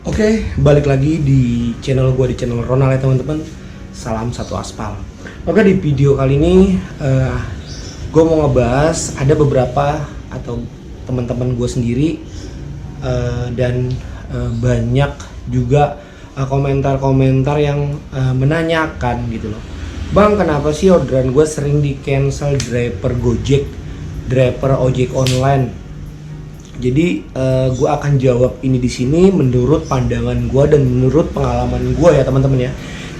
Oke, balik lagi di channel gue, di channel Ronald ya teman-teman. Salam satu aspal. Oke, di video kali ini gue mau ngebahas ada beberapa atau teman-teman gue sendiri dan banyak juga komentar-komentar yang menanyakan gitu loh. Bang, kenapa sih orderan gue sering di cancel driver Gojek, driver ojek online? Jadi gue akan jawab ini di sini menurut pandangan gue dan menurut pengalaman gue ya teman-teman ya.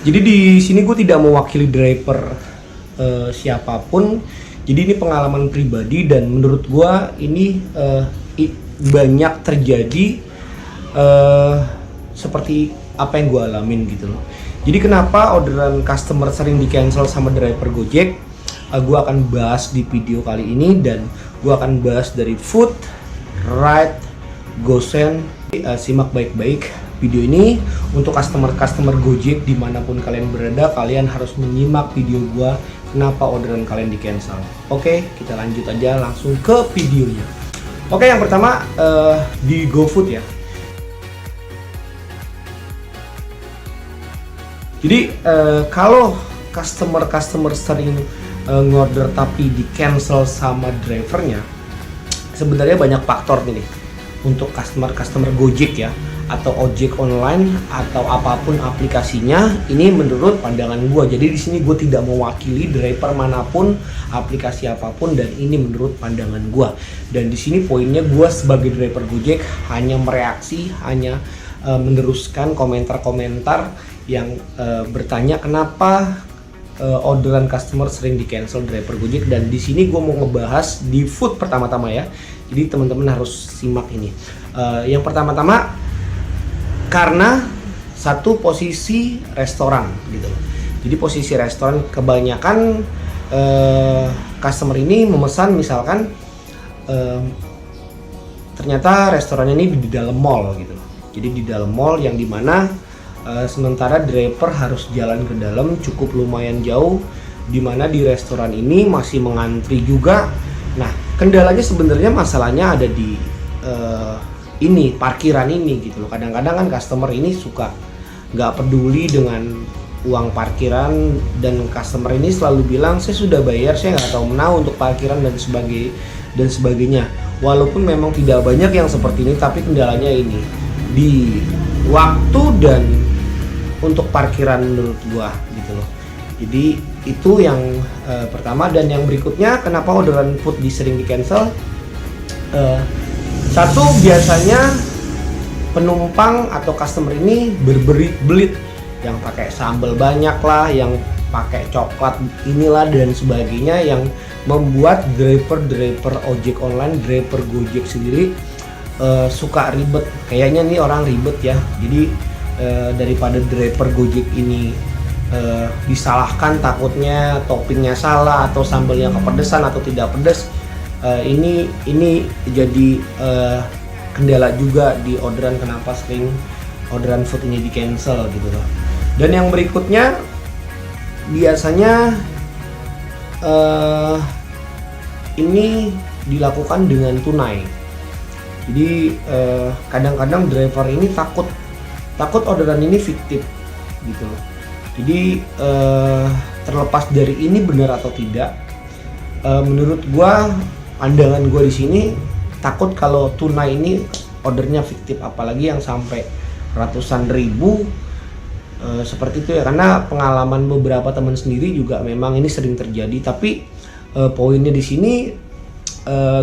Jadi di sini gue tidak mewakili driver siapapun. Jadi ini pengalaman pribadi dan menurut gue ini banyak terjadi seperti apa yang gue alamin gitu loh. Jadi kenapa orderan customer sering di cancel sama driver Gojek? Gue akan bahas di video kali ini dan gue akan bahas dari food, ride, GoSend. Simak baik-baik video ini. Untuk customer Gojek dimanapun kalian berada, kalian harus menyimak video gua kenapa orderan kalian di cancel. Oke, kita lanjut aja langsung ke videonya. Oke, yang pertama di GoFood ya. Jadi kalau customer sering ngorder tapi di cancel sama drivernya, sebenarnya banyak faktor nih untuk customer Gojek ya, atau ojek online atau apapun aplikasinya. Ini menurut pandangan gue. Jadi di sini gue tidak mewakili driver manapun, aplikasi apapun, dan ini menurut pandangan gue. Dan di sini poinnya gue sebagai driver Gojek hanya mereaksi, hanya meneruskan komentar-komentar yang bertanya kenapa orderan customer sering di cancel driver Gojek. Dan di sini gue mau ngebahas di food pertama-tama ya. Jadi teman-teman harus simak ini. Yang pertama-tama karena satu posisi restoran gitu. Jadi posisi restoran kebanyakan customer ini memesan misalkan ternyata restoran ini di dalam mall gitu. Jadi di dalam mall yang dimana sementara driver harus jalan ke dalam cukup lumayan jauh, dimana di restoran ini masih mengantri juga. Nah, kendalanya sebenarnya masalahnya ada di ini parkiran ini gitu loh. Kadang-kadang kan customer ini suka nggak peduli dengan uang parkiran, dan customer ini selalu bilang saya sudah bayar, saya nggak tahu menau untuk parkiran dan sebagainya. Walaupun memang tidak banyak yang seperti ini, tapi kendalanya ini di waktu dan untuk parkiran menurut gua gitu loh. Jadi itu yang pertama. Dan yang berikutnya kenapa orderan food sering di cancel, satu, biasanya penumpang atau customer ini berbelit-belit, yang pakai sambal banyak lah, yang pakai coklat inilah dan sebagainya, yang membuat driver ojek online, driver Gojek sendiri suka ribet. Kayaknya nih orang ribet ya. Jadi daripada driver Gojek ini disalahkan, takutnya toppingnya salah atau sambalnya kepedesan atau tidak pedas, ini jadi kendala juga di orderan, kenapa sering orderan food ini di cancel gitu loh. Dan yang berikutnya biasanya ini dilakukan dengan tunai. Jadi kadang-kadang driver ini takut orderan ini fiktif gitu loh. Jadi terlepas dari ini benar atau tidak, menurut gua, pandangan gua di sini, takut kalau tunai ini ordernya fiktif, apalagi yang sampai ratusan ribu seperti itu ya. Karena pengalaman beberapa teman sendiri juga memang ini sering terjadi. Tapi poinnya di sini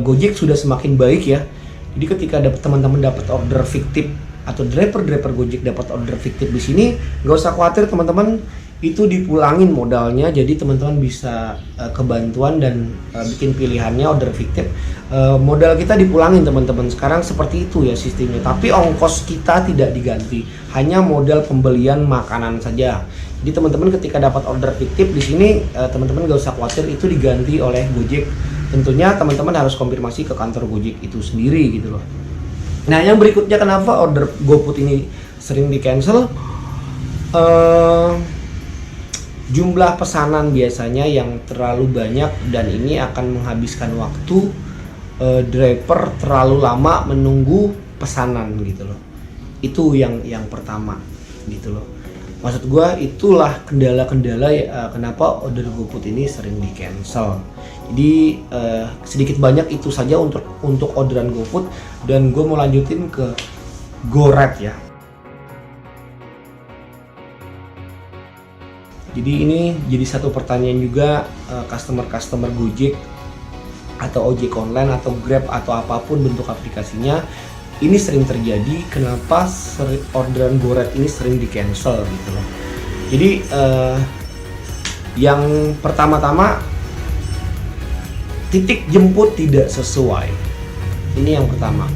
Gojek sudah semakin baik ya. Jadi ketika teman-teman dapat order fiktif atau driver Gojek dapat order fiktif di sini, nggak usah khawatir teman-teman, itu dipulangin modalnya. Jadi teman-teman bisa kebantuan dan bikin pilihannya order fiktif, modal kita dipulangin teman-teman. Sekarang seperti itu ya sistemnya, tapi ongkos kita tidak diganti, hanya modal pembelian makanan saja. Jadi teman-teman ketika dapat order fiktif di sini, teman-teman nggak usah khawatir, itu diganti oleh Gojek. Tentunya teman-teman harus konfirmasi ke kantor Gojek itu sendiri gitu loh. Nah, yang berikutnya kenapa order GoFood ini sering di cancel, jumlah pesanan biasanya yang terlalu banyak, dan ini akan menghabiskan waktu driver terlalu lama menunggu pesanan gitu loh. Itu yang pertama gitu loh. Maksud gue itulah kendala-kendala kenapa order GoFood ini sering di cancel. Jadi sedikit banyak itu saja untuk orderan GoFood, dan gue mau lanjutin ke GoRed ya. Jadi ini jadi satu pertanyaan juga, customer Gojek atau ojek online atau Grab atau apapun bentuk aplikasinya, ini sering terjadi. Kenapa orderan GoRed ini sering di cancel gitu loh. Jadi yang pertama-tama, titik jemput tidak sesuai. Ini yang pertama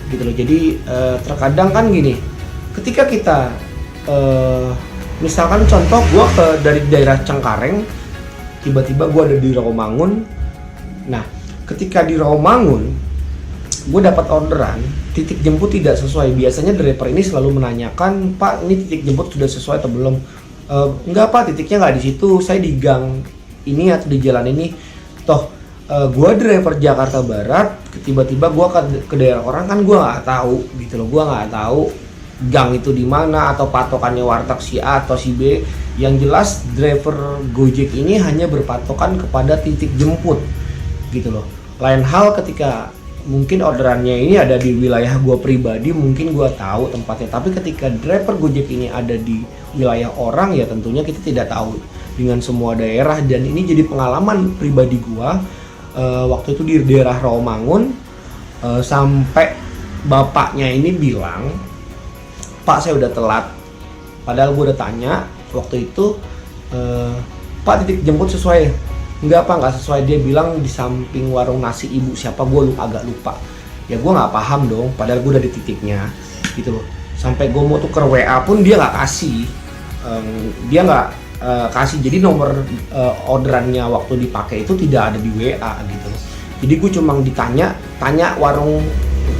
gitu loh. Jadi terkadang kan gini, ketika kita misalkan contoh gue dari daerah Cengkareng, tiba-tiba gue ada di Rawamangun. Nah, ketika di Rawamangun gue dapat orderan, titik jemput tidak sesuai. Biasanya driver ini selalu menanyakan, Pak, ini titik jemput sudah sesuai atau belum? Enggak Pak, titiknya nggak di situ, saya di gang ini atau di jalan ini. Toh, gue driver Jakarta Barat, tiba-tiba gue ke daerah orang, kan gue nggak tahu gitu loh. Gue nggak tahu gang itu di mana atau patokannya warteg si A atau si B. Yang jelas driver Gojek ini hanya berpatokan kepada titik jemput gitu loh. Lain hal ketika mungkin orderannya ini ada di wilayah gue pribadi, mungkin gue tahu tempatnya, tapi ketika driver Gojek ini ada di wilayah orang, ya tentunya kita tidak tahu dengan semua daerah. Dan ini jadi pengalaman pribadi gue waktu itu di daerah Rawamangun, sampai bapaknya ini bilang, Pak, saya udah telat. Padahal gue udah tanya waktu itu, Pak, titik jemput sesuai? Enggak Pak, nggak sesuai. Dia bilang di samping warung nasi ibu siapa, gue agak lupa. Ya gue nggak paham dong, padahal gue udah di titiknya gitu loh. Sampai gue mau tuker WA pun dia nggak kasih. Dia nggak kasih. Jadi nomor orderannya waktu dipakai itu tidak ada di WA gitu loh. Jadi gue cuma tanya warung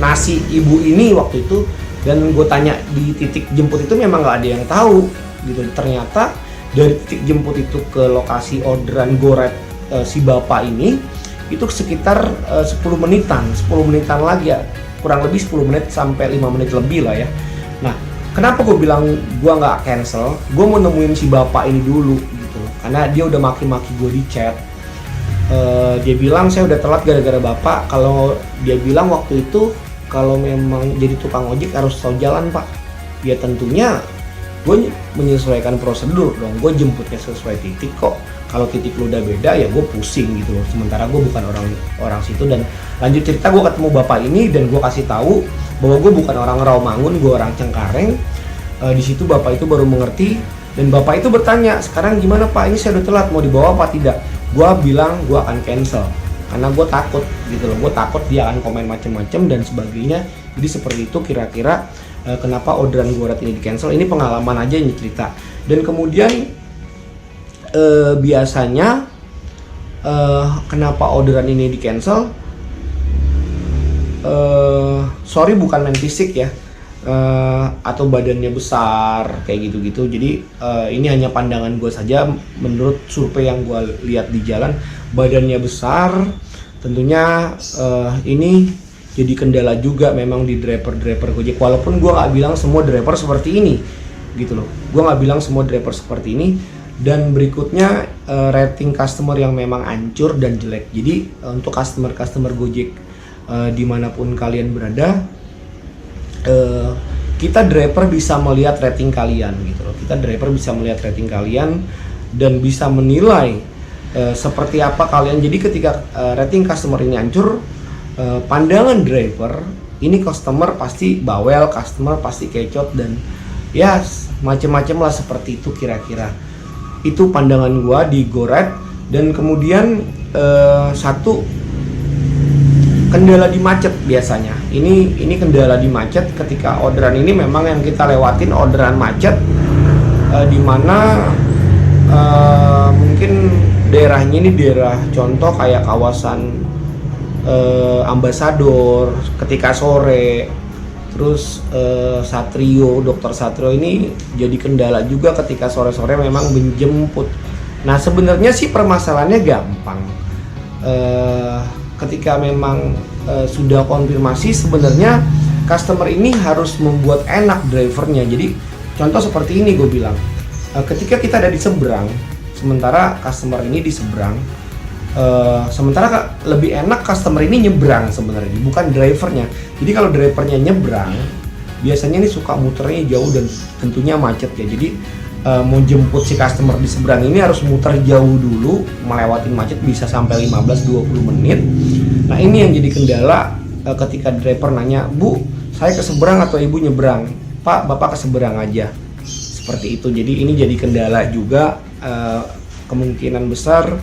nasi ibu ini waktu itu, dan gue tanya di titik jemput itu memang nggak ada yang tahu gitu. Ternyata dari titik jemput itu ke lokasi orderan GoRed si bapak ini itu sekitar 10 menitan lagi ya, kurang lebih 10 menit sampai 5 menit lebih lah ya. Nah, kenapa gue bilang gue nggak cancel? Gue mau nemuin si bapak ini dulu gitu, karena dia udah maki-maki gue di chat. Dia bilang saya udah telat gara-gara bapak. Kalau dia bilang waktu itu kalau memang jadi tukang ojek harus tahu jalan Pak. Ya tentunya gue menyesuaikan prosedur dong, gue jemputnya sesuai titik kok. Kalau titik lu udah beda ya gue pusing gitu loh. Sementara gue bukan orang situ. Dan lanjut cerita, gue ketemu bapak ini dan gue kasih tahu bahwa gue bukan orang Rawamangun, gue orang Cengkareng. Di situ bapak itu baru mengerti, dan bapak itu bertanya, sekarang gimana Pak, ini saya udah telat, mau dibawa apa tidak? Gue bilang gue akan cancel karena gue takut gitu loh. Gue takut dia akan komen macem-macem dan sebagainya. Jadi seperti itu kira-kira kenapa orderan GoRed ini di cancel. Ini pengalaman aja ini cerita. Dan kemudian biasanya kenapa orderan ini di cancel, sorry bukan main fisik ya, atau badannya besar kayak gitu-gitu. Jadi ini hanya pandangan gue saja. Menurut survei yang gue lihat di jalan, badannya besar tentunya ini jadi kendala juga memang di driver Gojek. Walaupun gue nggak bilang semua driver seperti ini gitu loh, gue nggak bilang semua driver seperti ini. Dan berikutnya rating customer yang memang hancur dan jelek. Jadi untuk customer Gojek dimanapun kalian berada, kita driver bisa melihat rating kalian gitu loh. Kita driver bisa melihat rating kalian dan bisa menilai seperti apa kalian. Jadi ketika rating customer ini hancur, pandangan driver ini customer pasti bawel, customer pasti kecot, dan ya macam-macam lah seperti itu kira-kira. Itu pandangan gua di GoRed. Dan kemudian satu, kendala di macet biasanya. Ini kendala di macet ketika orderan ini memang yang kita lewatin orderan macet, di mana mungkin daerahnya ini daerah contoh kayak kawasan Ambasador ketika sore. Terus Satrio, Dokter Satrio ini jadi kendala juga ketika sore-sore memang menjemput. Nah sebenarnya sih permasalahannya gampang. Ketika memang sudah konfirmasi, sebenarnya customer ini harus membuat enak drivernya. Jadi contoh seperti ini gue bilang, ketika kita ada di seberang, sementara customer ini di seberang, sementara lebih enak customer ini nyebrang sebenarnya, bukan drivernya. Jadi kalau drivernya nyebrang, biasanya ini suka muternya jauh dan tentunya macet ya. Jadi mau jemput si customer di seberang ini harus muter jauh dulu, melewatin macet bisa sampai 15-20 menit. Nah ini yang jadi kendala ketika driver nanya, "Bu, saya ke seberang atau ibu nyebrang?" "Pak, bapak ke seberang aja." Seperti itu. Jadi ini jadi kendala juga, kemungkinan besar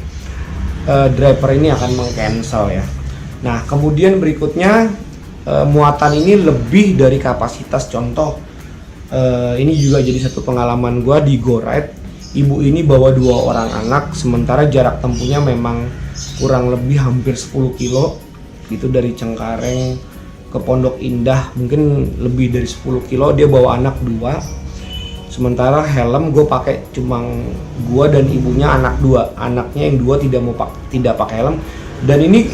driver ini akan meng-cancel ya. Nah kemudian berikutnya, muatan ini lebih dari kapasitas. Contoh, ini juga jadi satu pengalaman gua di GoRide. Ibu ini bawa 2 orang anak, sementara jarak tempuhnya memang kurang lebih hampir 10 kilo gitu, dari Cengkareng ke Pondok Indah mungkin lebih dari 10 kilo. Dia bawa anak 2, sementara helm gue pakai cuma gue dan ibunya, anak 2, anaknya yang 2 tidak pakai helm. Dan ini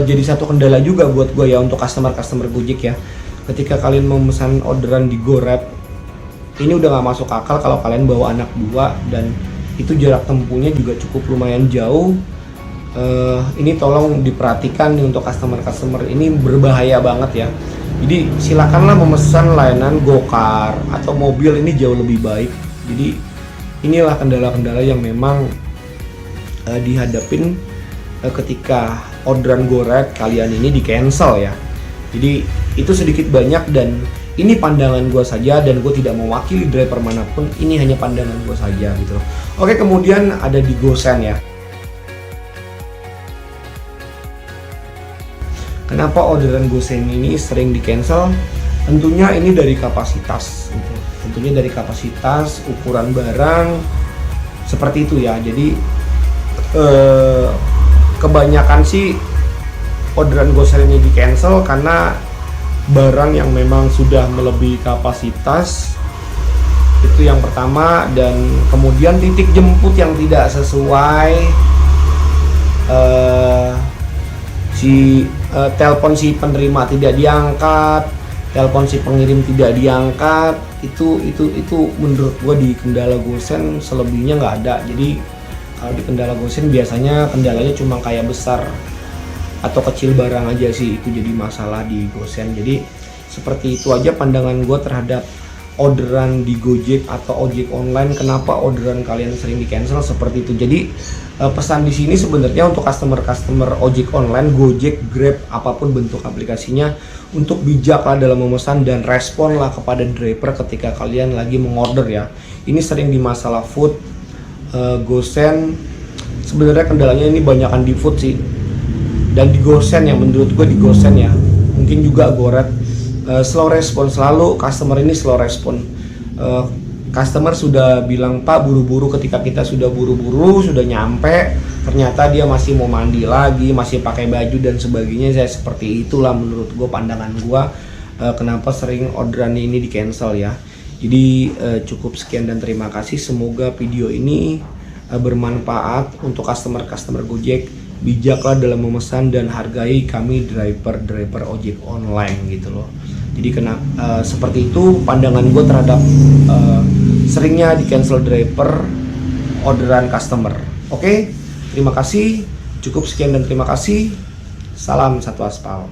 jadi satu kendala juga buat gue ya untuk customer Gojek ya. Ketika kalian memesan orderan di GoRide, ini udah nggak masuk akal kalau kalian bawa anak 2 dan itu jarak tempuhnya juga cukup lumayan jauh. Ini tolong diperhatikan nih untuk customer ini, berbahaya banget ya. Jadi silakanlah memesan layanan Gokar atau mobil, ini jauh lebih baik. Jadi inilah kendala-kendala yang memang dihadapin ketika orderan GoRide kalian ini di cancel ya. Jadi itu sedikit banyak dan ini pandangan gue saja dan gue tidak mewakili driver manapun, ini hanya pandangan gue saja gitu. Oke, kemudian ada di GoSend ya. Kenapa orderan GoSend ini sering di cancel? Tentunya ini dari kapasitas gitu. Tentunya dari kapasitas, ukuran barang seperti itu ya. Jadi kebanyakan sih orderan GoSend ini di cancel karena barang yang memang sudah melebihi kapasitas, itu yang pertama. Dan kemudian titik jemput yang tidak sesuai, telepon si penerima tidak diangkat, telepon si pengirim tidak diangkat. Itu menurut gua di kendala GoSend, selebihnya nggak ada. Jadi kalau di kendala GoSend biasanya kendalanya cuma kayak besar atau kecil barang aja sih, itu jadi masalah di GoSend. Jadi seperti itu aja pandangan gue terhadap orderan di Gojek atau ojek online. Kenapa orderan kalian sering di cancel seperti itu. Jadi pesan di sini sebenarnya untuk customer ojek online, Gojek, Grab, apapun bentuk aplikasinya, untuk bijaklah dalam memesan dan responlah kepada driver ketika kalian lagi mengorder ya. Ini sering di masalah food. GoSend sebenarnya kendalanya ini banyakan di food sih. Dan di GoSend ya, menurut gue di GoSend ya, mungkin juga GoRide, slow respon selalu. Customer ini slow respon. Customer sudah bilang, "Pak, buru-buru." Ketika kita sudah buru-buru, sudah nyampe, ternyata dia masih mau mandi lagi, masih pakai baju dan sebagainya. Saya seperti itulah menurut gue, pandangan gue, kenapa sering orderan ini di cancel ya. Jadi cukup sekian dan terima kasih. Semoga video ini bermanfaat untuk customer Gojek. Bijaklah dalam memesan dan hargai kami driver ojek online gitu loh. Jadi seperti itu pandangan gue terhadap seringnya di cancel driver orderan customer. Oke, terima kasih. Cukup sekian dan terima kasih. Salam satu aspal.